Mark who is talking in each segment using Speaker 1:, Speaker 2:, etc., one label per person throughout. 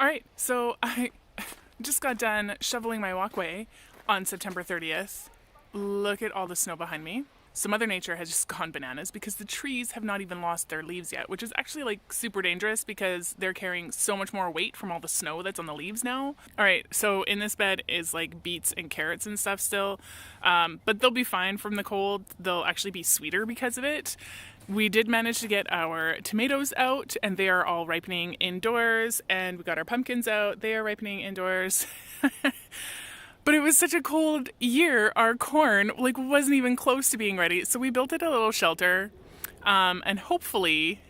Speaker 1: All right, so I just got done shoveling my walkway on September 30th. Look at all the snow behind me. So Mother Nature has just gone bananas because the trees have not even lost their leaves yet, which is actually like super dangerous because they're carrying so much more weight from all the snow that's on the leaves now. All right, so in this bed is like beets and carrots and stuff still, but they'll be fine from the cold. They'll actually be sweeter because of it. We did manage to get our tomatoes out and they are all ripening indoors, and we got our pumpkins out. They are ripening indoors. But it was such a cold year, our corn wasn't even close to being ready. So we built it a little shelter, and hopefully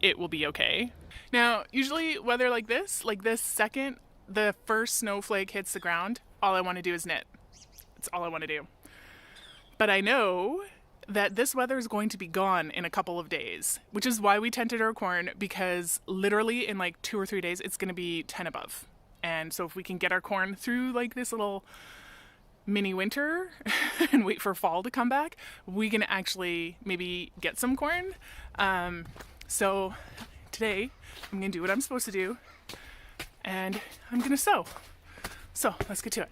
Speaker 1: it will be okay. Now, usually weather like this second the first snowflake hits the ground, all I want to do is knit. That's all I want to do. But I know that this weather is going to be gone in a couple of days, which is why we tented our corn, because literally in like 2 or 3 days, it's going to be 10 above. And so if we can get our corn through like this little mini winter and wait for fall to come back, we can actually maybe get some corn. So today I'm going to do what I'm supposed to do, and I'm going to sew. So let's get to it.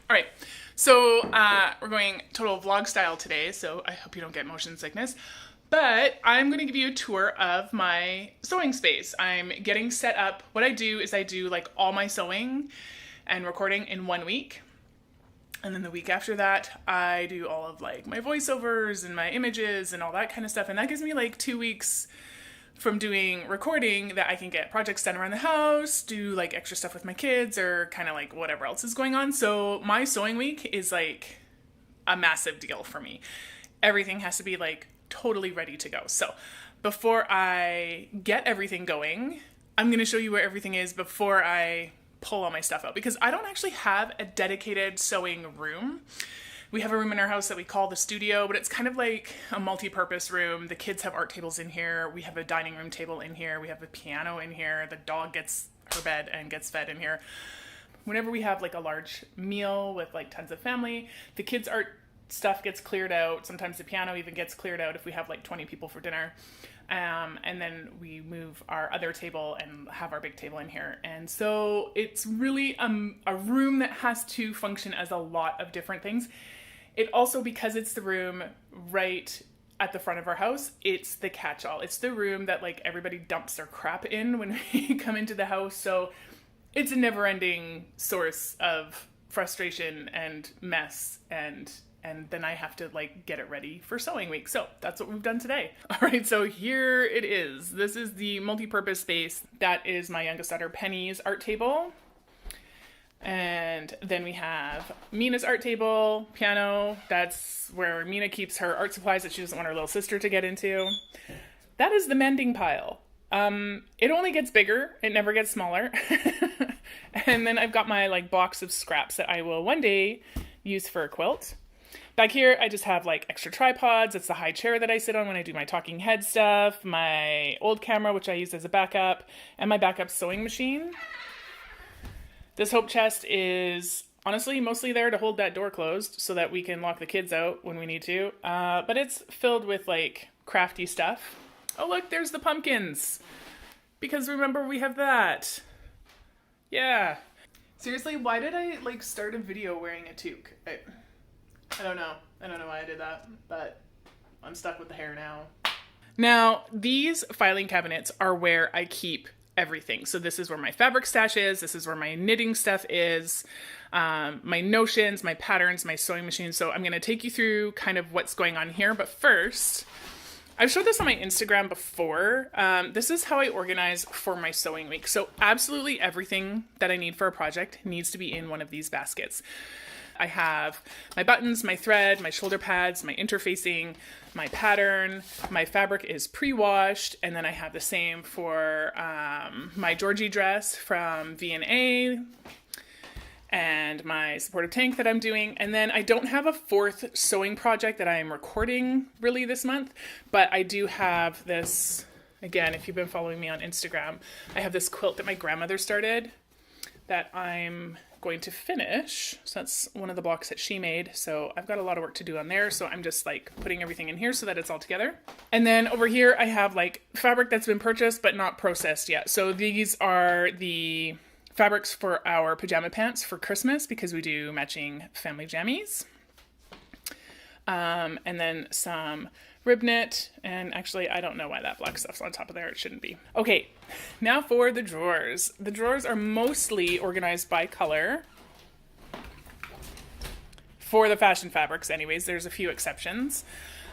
Speaker 1: All right, so we're going total vlog style today, so I hope you don't get motion sickness. But I'm going to give you a tour of my sewing space. I'm getting set up. What I do is I do like all my sewing and recording in 1 week. And then the week after that, I do all of like my voiceovers and my images and all that kind of stuff. And that gives me like 2 weeks from doing recording that I can get projects done around the house, do like extra stuff with my kids, or kind of like whatever else is going on. So my sewing week is like a massive deal for me. Everything has to be like totally ready to go. So before I get everything going, I'm going to show you where everything is before I pull all my stuff out, because I don't actually have a dedicated sewing room. We have a room in our house that we call the studio, but it's kind of like a multi-purpose room. The kids have art tables in here. We have a dining room table in here. We have a piano in here. The dog gets her bed and gets fed in here. Whenever we have like a large meal with like tons of family, the kids' art stuff gets cleared out. Sometimes the piano even gets cleared out if we have like 20 people for dinner. And then we move our other table and have our big table in here. And so it's really a room that has to function as a lot of different things. It also, because it's the room right at the front of our house, it's the catch-all. It's the room that like everybody dumps their crap in when we come into the house. So it's a never-ending source of frustration and mess, and then I have to like get it ready for sewing week. So that's what we've done today. All right, so here it is. This is the multi-purpose space. That is my youngest daughter Penny's art table. And then we have Mina's art table, piano. That's where Mina keeps her art supplies that she doesn't want her little sister to get into. That is the mending pile. It only gets bigger. It never gets smaller. And then I've got my like box of scraps that I will one day use for a quilt. Back here, I just have like extra tripods. It's the high chair that I sit on when I do my talking head stuff, my old camera, which I use as a backup, and my backup sewing machine. This hope chest is honestly mostly there to hold that door closed so that we can lock the kids out when we need to. But it's filled with like crafty stuff. Oh, look, there's the pumpkins. Because remember, we have that. Yeah. Seriously, why did I like start a video wearing a toque? I don't know. I don't know why I did that, but I'm stuck with the hair now. Now, these filing cabinets are where I keep everything. So this is where my fabric stash is. This is where my knitting stuff is, my notions, my patterns, my sewing machine. So I'm going to take you through kind of what's going on here. But first, I've showed this on my Instagram before. This is how I organize for my sewing week. So absolutely everything that I need for a project needs to be in one of these baskets. I have my buttons, my thread, my shoulder pads, my interfacing, my pattern, my fabric is pre-washed, and then I have the same for my Georgie dress from V&A. and my supportive tank that I'm doing. And then I don't have a fourth sewing project that I am recording really this month, but I do have this, again, if you've been following me on Instagram, I have this quilt that my grandmother started that I'm going to finish. So that's one of the blocks that she made. So I've got a lot of work to do on there. So I'm just like putting everything in here so that it's all together. And then over here, I have like fabric that's been purchased, but not processed yet. So these are the fabrics for our pajama pants for Christmas because we do matching family jammies. And then some rib knit, and actually I don't know why that black stuff's on top of there, it shouldn't be. Okay, now for the drawers. The drawers are mostly organized by color. For the fashion fabrics anyways, there's a few exceptions.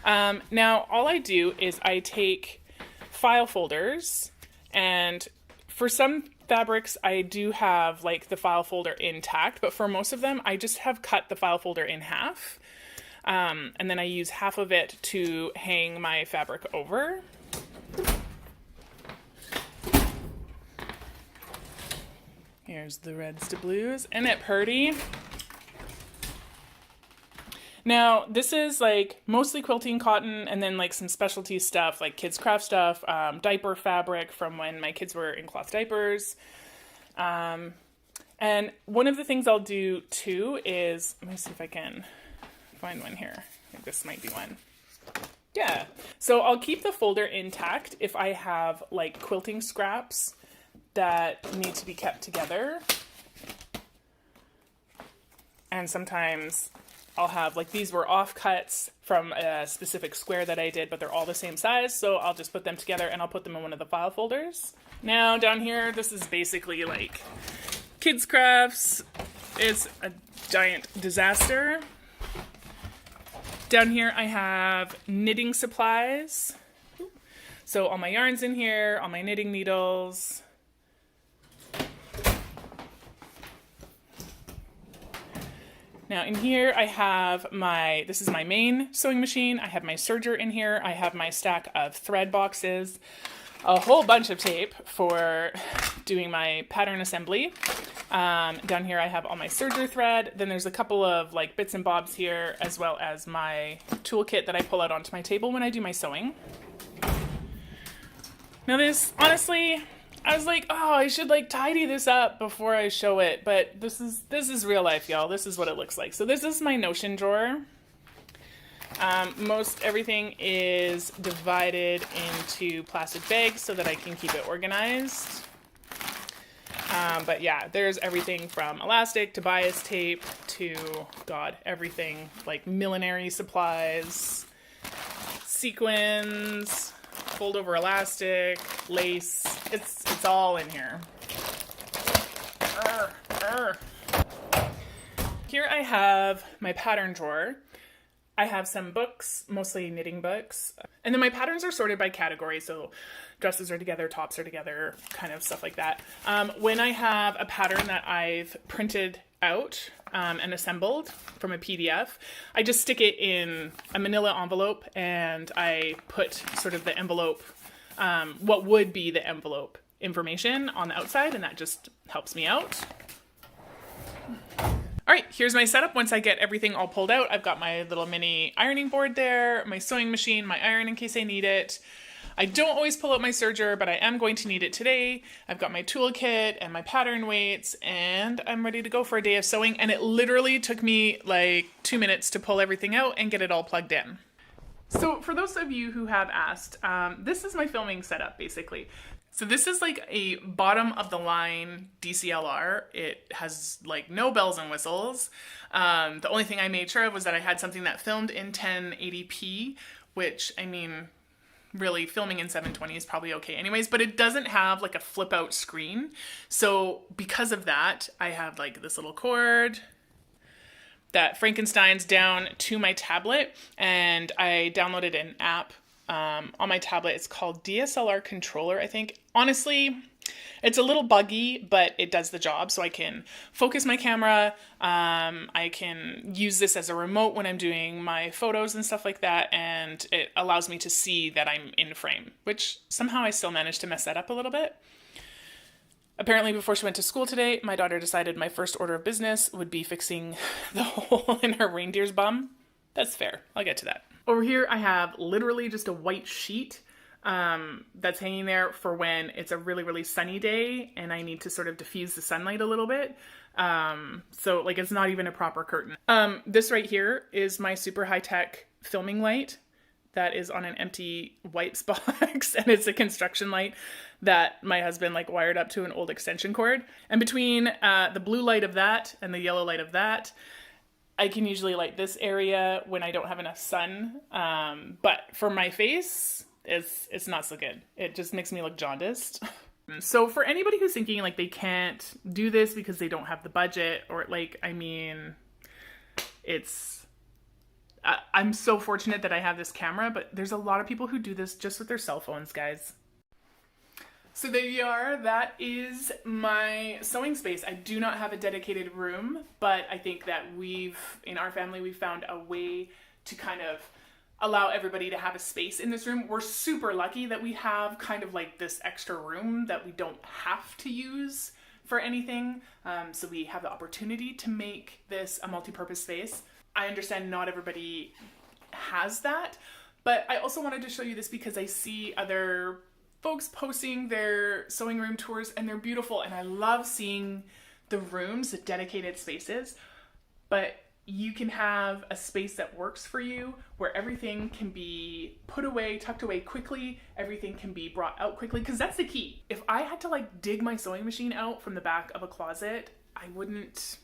Speaker 1: Now all I do is I take file folders, and for some fabrics I do have like the file folder intact, but for most of them I just have cut the file folder in half. And then I use half of it to hang my fabric over. Here's the reds to blues. Isn't it pretty? Now, this is like mostly quilting cotton and then like some specialty stuff like kids craft stuff, diaper fabric from when my kids were in cloth diapers. And one of the things I'll do too is, let me see if I can find one here. I think this might be one. Yeah. So I'll keep the folder intact if I have like quilting scraps that need to be kept together. And sometimes I'll have like these were offcuts from a specific square that I did, but they're all the same size. So I'll just put them together and I'll put them in one of the file folders. Now down here, this is basically like kids crafts. It's a giant disaster. Down here I have knitting supplies. So all my yarns in here, all my knitting needles. Now in here I have this is my main sewing machine. I have my serger in here. I have my stack of thread boxes, a whole bunch of tape for doing my pattern assembly. Down here I have all my serger thread. Then there's a couple of like bits and bobs here, as well as my toolkit that I pull out onto my table when I do my sewing. Now this, honestly, I was like, oh, I should like tidy this up before I show it, but this is real life, y'all. This is what it looks like. So this is my Notion drawer. Most everything is divided into plastic bags so that I can keep it organized. But yeah, there's everything from elastic to bias tape to, God, everything like millinery supplies, sequins, fold over elastic, lace. It's all in here. Here I have my pattern drawer. I have some books, mostly knitting books. And then my patterns are sorted by category. So dresses are together, tops are together, kind of stuff like that. When I have a pattern that I've printed out and assembled from a PDF, I just stick it in a manila envelope and I put sort of the envelope, what would be the envelope information on the outside, and that just helps me out. All right, here's my setup. Once I get everything all pulled out, I've got my little mini ironing board there, my sewing machine, my iron in case I need it. I don't always pull out my serger, but I am going to need it today. I've got my toolkit and my pattern weights, and I'm ready to go for a day of sewing. And it literally took me like 2 minutes to pull everything out and get it all plugged in. So for those of you who have asked, this is my filming setup basically. So this is like a bottom of the line DCLR. It has like no bells and whistles. The only thing I made sure of was that I had something that filmed in 1080p, which, I mean, really filming in 720 is probably okay anyways, but it doesn't have like a flip out screen. So because of that, I have like this little cord that Frankenstein's down to my tablet, and I downloaded an app on my tablet. It's called DSLR Controller, I think. Honestly, it's a little buggy, but it does the job. So I can focus my camera. I can use this as a remote when I'm doing my photos and stuff like that. And it allows me to see that I'm in frame, which somehow I still managed to mess that up a little bit. Apparently, before she went to school today, my daughter decided my first order of business would be fixing the hole in her reindeer's bum. That's fair. I'll get to that. Over here, I have literally just a white sheet that's hanging there for when it's a really, really sunny day and I need to sort of diffuse the sunlight a little bit. So like it's not even a proper curtain. This right here is my super high-tech filming light that is on an empty white box, and it's a construction light that my husband like wired up to an old extension cord. And between the blue light of that and the yellow light of that, I can usually light this area when I don't have enough sun. But for my face, it's not so good. It just makes me look jaundiced. So for anybody who's thinking like they can't do this because they don't have the budget, or like, I mean, I'm so fortunate that I have this camera, but there's a lot of people who do this just with their cell phones, guys. So there you are. That is my sewing space. I do not have a dedicated room, but I think that in our family, we've found a way to kind of allow everybody to have a space in this room. We're super lucky that we have kind of like this extra room that we don't have to use for anything. So we have the opportunity to make this a multi-purpose space. I understand not everybody has that, but I also wanted to show you this because I see other folks posting their sewing room tours and they're beautiful, and I love seeing the rooms, the dedicated spaces, but you can have a space that works for you where everything can be put away, tucked away quickly, everything can be brought out quickly, because that's the key. If I had to like dig my sewing machine out from the back of a closet, I wouldn't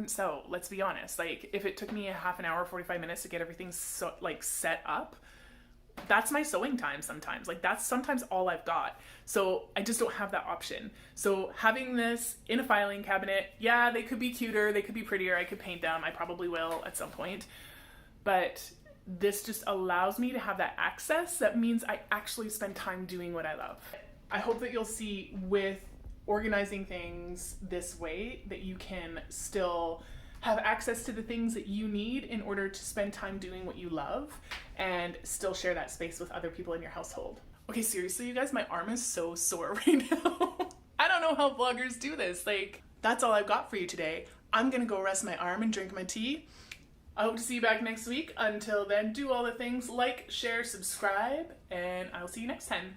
Speaker 1: sew, let's be honest. Like if it took me a half an hour, 45 minutes to get everything set up, that's my sewing time sometimes. Like that's sometimes all I've got. So I just don't have that option. So having this in a filing cabinet, yeah, they could be cuter, they could be prettier, I could paint them, I probably will at some point. But this just allows me to have that access. That means I actually spend time doing what I love. I hope that you'll see with organizing things this way that you can still have access to the things that you need in order to spend time doing what you love and still share that space with other people in your household. Okay, seriously, you guys, my arm is so sore right now. I don't know how vloggers do this. Like, that's all I've got for you today. I'm gonna go rest my arm and drink my tea. I hope to see you back next week. Until then, do all the things, like, share, subscribe, and I'll see you next time.